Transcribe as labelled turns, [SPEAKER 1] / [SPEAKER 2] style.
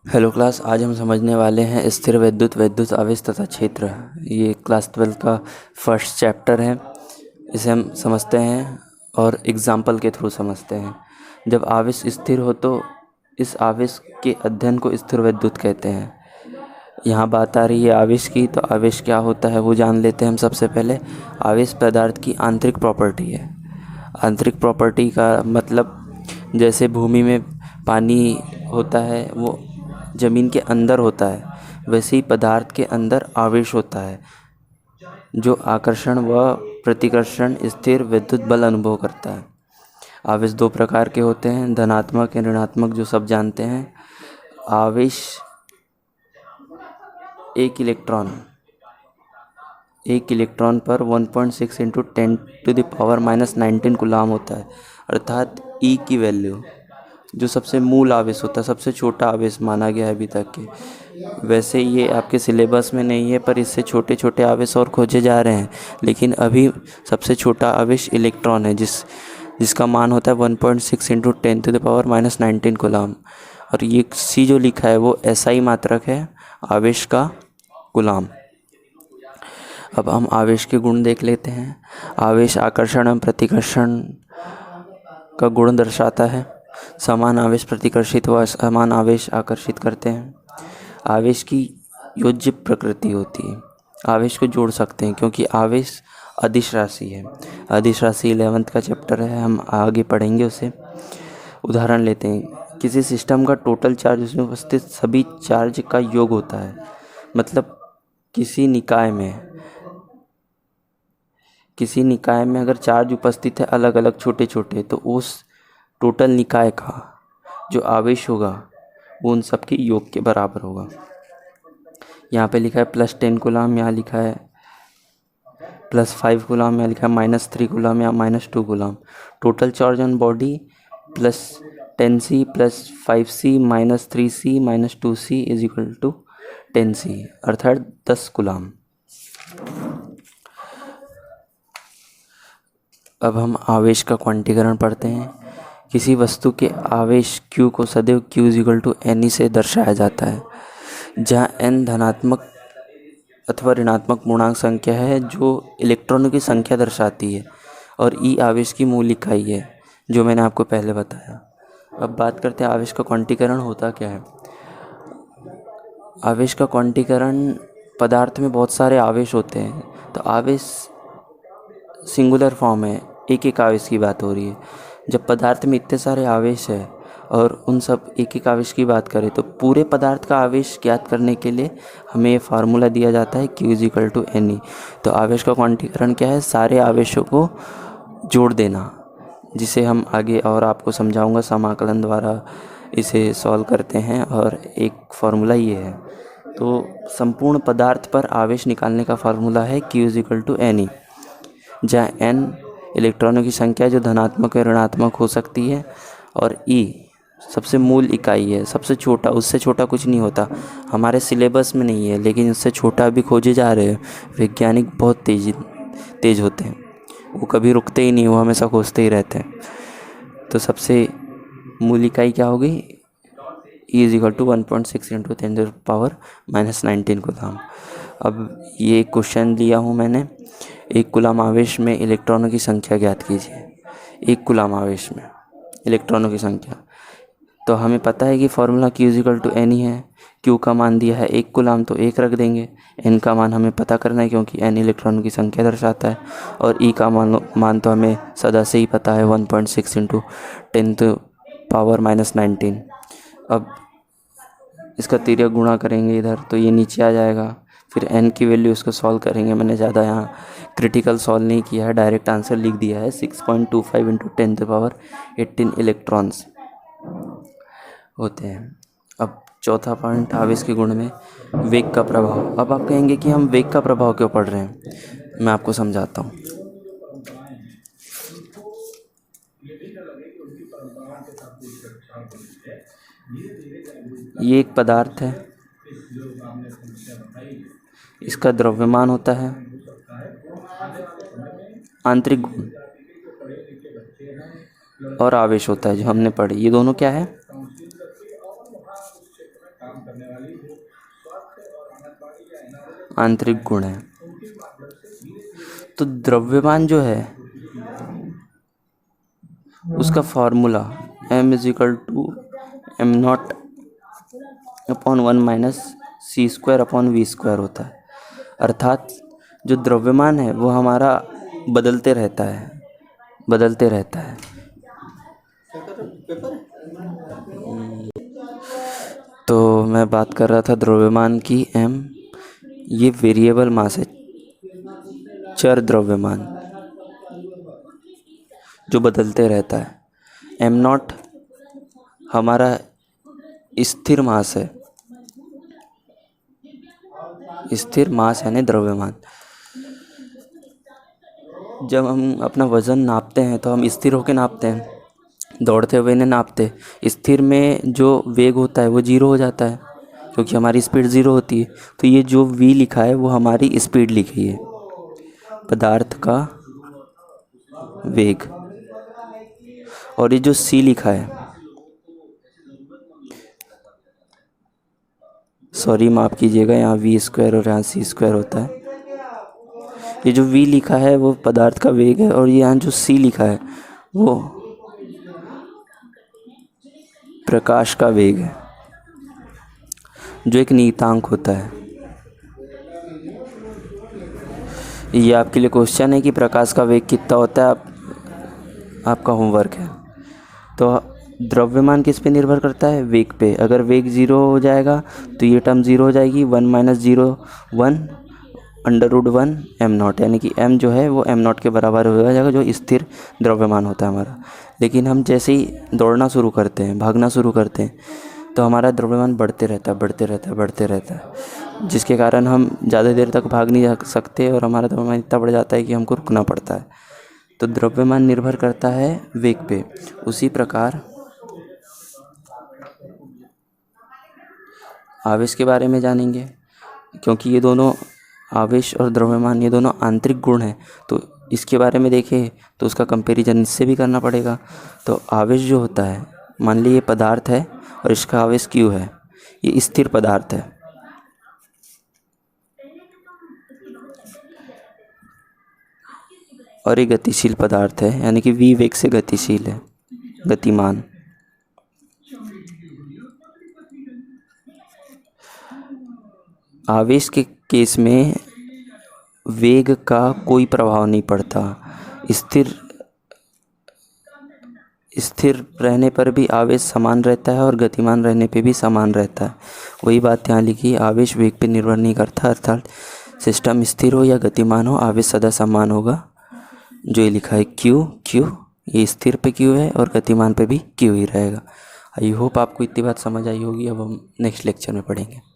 [SPEAKER 1] Hello class, आज हम समझने वाले हैं स्थिर वैद्युत वैद्युत आवेश तथा क्षेत्र। ये क्लास 12 का फर्स्ट चैप्टर है। इसे हम समझते हैं और एग्जाम्पल के थ्रू समझते हैं। जब आवेश स्थिर हो तो इस आवेश के अध्ययन को स्थिर वैद्युत कहते हैं। यहाँ बात आ रही है आवेश की, तो आवेश क्या होता है वो जान लेते हैं हम सबसे पहले। आवेश पदार्थ की आंतरिक प्रॉपर्टी है। आंतरिक प्रॉपर्टी का मतलब जैसे भूमि में पानी होता है वो ज़मीन के अंदर होता है, वैसे ही पदार्थ के अंदर आवेश होता है जो आकर्षण व प्रतिकर्षण स्थिर विद्युत बल अनुभव करता है। आवेश दो प्रकार के होते हैं, धनात्मक या ऋणात्मक, जो सब जानते हैं। आवेश एक इलेक्ट्रॉन पर 1.6 इंटू 10⁻⁻19 कूलाम होता है, अर्थात ई की वैल्यू जो सबसे मूल आवेश होता है, सबसे छोटा आवेश माना गया है अभी तक के। वैसे ये आपके सिलेबस में नहीं है, पर इससे छोटे छोटे आवेश और खोजे जा रहे हैं, लेकिन अभी सबसे छोटा आवेश इलेक्ट्रॉन है जिसका मान होता है 1.6 इंटू 10⁻⁻19 कूलाम। और ये सी जो लिखा है वो एसआई मात्रक है आवेश का कूलाम। अब हम आवेश के गुण देख लेते हैं। आवेश आकर्षण एवं प्रतिकर्षण का गुण दर्शाता है। समान आवेश प्रतिकर्षित व असमान आवेश आकर्षित करते हैं। आवेश की योज्य प्रकृति होती है। आवेश को जोड़ सकते हैं क्योंकि आवेश अदिश राशि है। अदिश राशि 11th का चैप्टर है, हम आगे पढ़ेंगे उसे। उदाहरण लेते हैं, किसी सिस्टम का टोटल चार्ज उसमें उपस्थित सभी चार्ज का योग होता है। मतलब किसी निकाय में अगर चार्ज उपस्थित है अलग अलग छोटे छोटे, तो उस टोटल निकाय का जो आवेश होगा वो उन सब के योग के बराबर होगा। यहाँ पे लिखा है +10 कूलाम, यहाँ लिखा है +5 कूलाम, यहाँ लिखा है -3 कूलाम या -2 coulomb. Total charge on body +10C +5C -3C -2C = 10C, अर्थात 10 कूलाम। अब हम आवेश का क्वांटीकरण पढ़ते हैं। किसी वस्तु के आवेश Q को सदैव Q = Ne से दर्शाया जाता है, जहाँ N धनात्मक अथवा ऋणात्मक पूर्णांक संख्या है जो इलेक्ट्रॉनों की संख्या दर्शाती है, और E आवेश की मूल इकाई है जो मैंने आपको पहले बताया। अब बात करते हैं आवेश का क्वांटीकरण होता क्या है। आवेश का क्वांटीकरण, पदार्थ में बहुत सारे आवेश होते हैं, तो आवेश सिंगुलर फॉर्म है, एक एक आवेश की बात हो रही है। जब पदार्थ में इतने सारे आवेश है और उन सब एक एक आवेश की बात करें, तो पूरे पदार्थ का आवेश ज्ञात करने के लिए हमें ये फार्मूला दिया जाता है Q = Ne। तो आवेश का क्वांटीकरण क्या है, सारे आवेशों को जोड़ देना, जिसे हम आगे और आपको समझाऊंगा। समाकलन द्वारा इसे सॉल्व करते हैं और एक फार्मूला ये है। तो संपूर्ण पदार्थ पर आवेश निकालने का फार्मूला है Q = Ne, जहाँ N इलेक्ट्रॉनों की संख्या जो धनात्मक या ऋणात्मक हो सकती है, और E सबसे मूल इकाई है, सबसे छोटा, उससे छोटा कुछ नहीं होता। हमारे सिलेबस में नहीं है, लेकिन उससे छोटा भी खोजे जा रहे हैं। वैज्ञानिक बहुत तेज होते हैं, वो कभी रुकते ही नहीं, वो हमेशा खोजते ही रहते हैं। तो सबसे मूल इकाई क्या होगी, E = 1.6 × 10⁻⁻19 कूलाम। अब ये क्वेश्चन लिया हूँ मैंने, एक कूलाम आवेश में इलेक्ट्रॉनों की संख्या ज्ञात कीजिए। एक कूलाम आवेश में इलेक्ट्रॉनों की संख्या, तो हमें पता है कि फॉर्मूला Q = Ne है। Q का मान दिया है 1 कूलाम, तो 1 रख देंगे। N का मान हमें पता करना है क्योंकि N इलेक्ट्रॉनों की संख्या दर्शाता है, और E का मान तो हमें सदा से ही पता है, 1.6 × 10⁻⁻19। अब इसका तिर्यक गुणा करेंगे इधर, तो ये नीचे आ जाएगा। फिर N की वैल्यू इसको सॉल्व करेंगे। मैंने ज़्यादा यहाँ क्रिटिकल सॉल्व नहीं किया है, डायरेक्ट आंसर लिख दिया है। 6.25 × 10⁻18 इलेक्ट्रॉन्स होते हैं। अब चौथा पॉइंट, आवेश के गुण में वेग का प्रभाव। अब आप कहेंगे कि हम वेग का प्रभाव क्यों पढ़ रहे हैं, मैं आपको समझाता हूँ। ये एक पदार्थ है, इसका द्रव्यमान होता है, आंतरिक गुण और आवेश होता है जो हमने पढ़ी। ये दोनों क्या है, आंतरिक गुण है। तो द्रव्यमान जो है उसका फॉर्मूला m=m0/1 - c²/v² होता है। अर्थात जो द्रव्यमान है वो हमारा बदलते रहता है। तो मैं बात कर रहा था द्रव्यमान की। ये वेरिएबल मास है, चर द्रव्यमान जो बदलते रहता है। m0 हमारा स्थिर मास है, स्थिर मास यानी द्रव्यमान। जब हम अपना वज़न नापते हैं तो हम स्थिर होकर नापते हैं, दौड़ते हुए नहीं नापते। स्थिर में जो वेग होता है वो 0 हो जाता है क्योंकि हमारी स्पीड 0 होती है। तो ये जो v लिखा है वो हमारी स्पीड लिखी है, पदार्थ का वेग। और ये जो c लिखा है, सॉरी माफ़ कीजिएगा, यहाँ v² और यहाँ c² होता है। ये जो v लिखा है वो पदार्थ का वेग है, और यहाँ जो c लिखा है वो प्रकाश का वेग है, जो एक नियतांक होता है। ये आपके लिए क्वेश्चन है कि प्रकाश का वेग कितना होता है, आपका होमवर्क है। तो द्रव्यमान किस पे निर्भर करता है? वेग पे। अगर वेग 0 हो जाएगा तो ये टर्म 0 हो जाएगी, 1 - 0 1/√1 m0, यानी कि m जो है वो m0 के बराबर हो जाएगा, जो स्थिर द्रव्यमान होता है हमारा। लेकिन हम जैसे ही दौड़ना शुरू करते हैं, भागना शुरू करते हैं, तो हमारा द्रव्यमान बढ़ते रहता है, जिसके कारण हम ज़्यादा देर तक भाग नहीं जा सकते और हमारा द्रव्यमान इतना बढ़ जाता है कि हमको रुकना पड़ता है। तो द्रव्यमान निर्भर करता है वेग पे। उसी प्रकार आवेश के बारे में जानेंगे, क्योंकि ये दोनों आवेश और द्रव्यमान ये दोनों आंतरिक गुण हैं। तो इसके बारे में देखें तो उसका कंपैरिजन इससे भी करना पड़ेगा। तो आवेश जो होता है, मान लीजिए ये पदार्थ है और इसका आवेश Q है, ये स्थिर पदार्थ है। और ये गतिशील पदार्थ है, यानी कि v वेग से गतिशील है, गतिमान। आवेश के केस में वेग का कोई प्रभाव नहीं पड़ता, स्थिर रहने पर भी आवेश समान रहता है और गतिमान रहने पे भी समान रहता है। वही बात यहाँ लिखी, आवेश वेग पे निर्भर नहीं करता, अर्थात सिस्टम स्थिर हो या गतिमान हो, आवेश सदा समान होगा। जो ये लिखा है Q, ये स्थिर पे Q है और गतिमान पे भी Q ही रहेगा। आई होप आपको इतनी बात समझ आई होगी। अब हम नेक्स्ट लेक्चर में पढ़ेंगे।